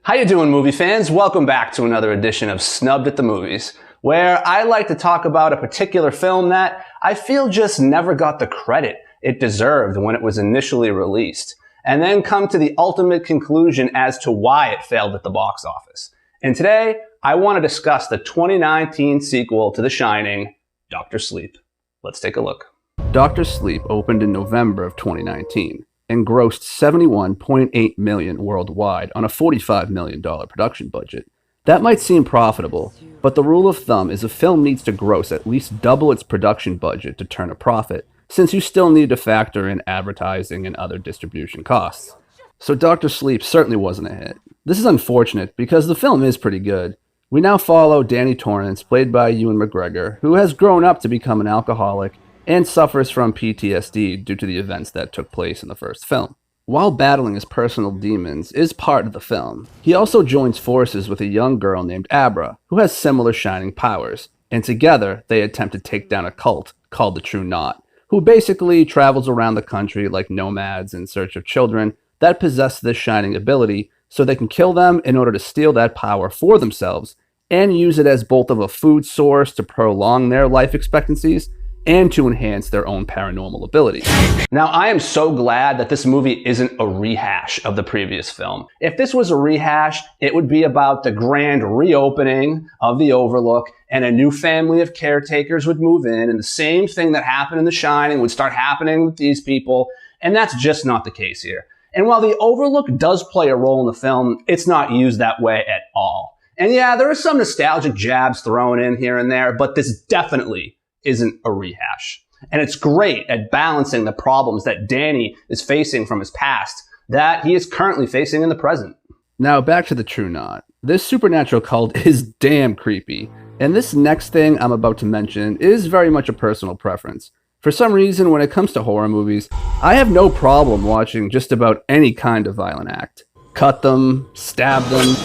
How you doing, movie fans? Welcome back to another edition of Snubbed at the Movies, where I like to talk about a particular film that I feel just never got the credit it deserved when it was initially released, and then come to the ultimate conclusion as to why it failed at the box office. And today, I want to discuss the 2019 sequel to The Shining, Dr. Sleep. Let's take a look. Dr. Sleep opened in November of 2019 and grossed $71.8 million worldwide on a $45 million production budget. That might seem profitable, but the rule of thumb is a film needs to gross at least double its production budget to turn a profit, since you still need to factor in advertising and other distribution costs. So Dr. Sleep certainly wasn't a hit. This is unfortunate because the film is pretty good. We now follow Danny Torrance, played by Ewan McGregor, who has grown up to become an alcoholic and suffers from PTSD due to the events that took place in the first film. While battling his personal demons is part of the film, he also joins forces with a young girl named Abra, who has similar shining powers, and together they attempt to take down a cult called the True Knot, who basically travels around the country like nomads in search of children that possess this shining ability so they can kill them in order to steal that power for themselves and use it as both of a food source to prolong their life expectancies and to enhance their own paranormal abilities. Now, I am so glad that this movie isn't a rehash of the previous film. If this was a rehash, it would be about the grand reopening of the Overlook, and a new family of caretakers would move in, and the same thing that happened in The Shining would start happening with these people, and that's just not the case here. And while the Overlook does play a role in the film, it's not used that way at all. And yeah, there are some nostalgic jabs thrown in here and there, but this definitely isn't a rehash. And it's great at balancing the problems that Danny is facing from his past that he is currently facing in the present. Now back to the True Knot. This supernatural cult is damn creepy, and this next thing I'm about to mention is very much a personal preference. For some reason, when it comes to horror movies, I have no problem watching just about any kind of violent act. Cut them, stab them,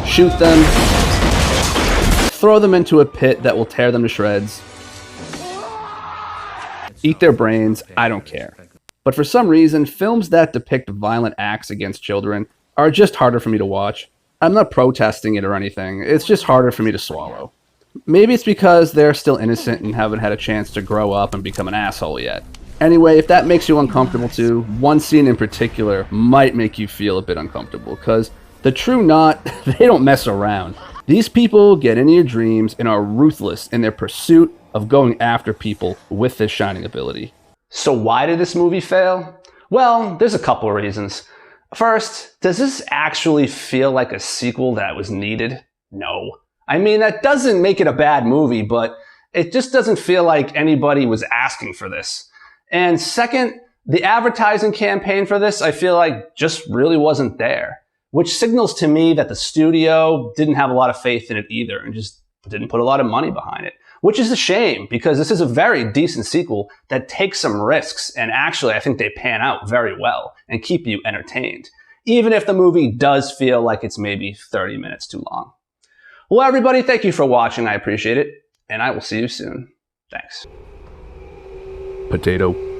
shoot them, throw them into a pit that will tear them to shreds, eat their brains, I don't care. But for some reason, films that depict violent acts against children are just harder for me to watch. I'm not protesting it or anything, it's just harder for me to swallow. Maybe it's because they're still innocent and haven't had a chance to grow up and become an asshole yet. Anyway, if that makes you uncomfortable too, one scene in particular might make you feel a bit uncomfortable, because the True Knot, they don't mess around. These people get into your dreams and are ruthless in their pursuit of going after people with this shining ability. So why did this movie fail? Well, there's a couple of reasons. First, does this actually feel like a sequel that was needed? No. I mean, that doesn't make it a bad movie, but it just doesn't feel like anybody was asking for this. And second, the advertising campaign for this, I feel like just really wasn't there, which signals to me that the studio didn't have a lot of faith in it either and just didn't put a lot of money behind it, which is a shame because this is a very decent sequel that takes some risks, and actually I think they pan out very well and keep you entertained, even if the movie does feel like it's maybe 30 minutes too long. Well, everybody, thank you for watching. I appreciate it, and I will see you soon. Thanks. Potato.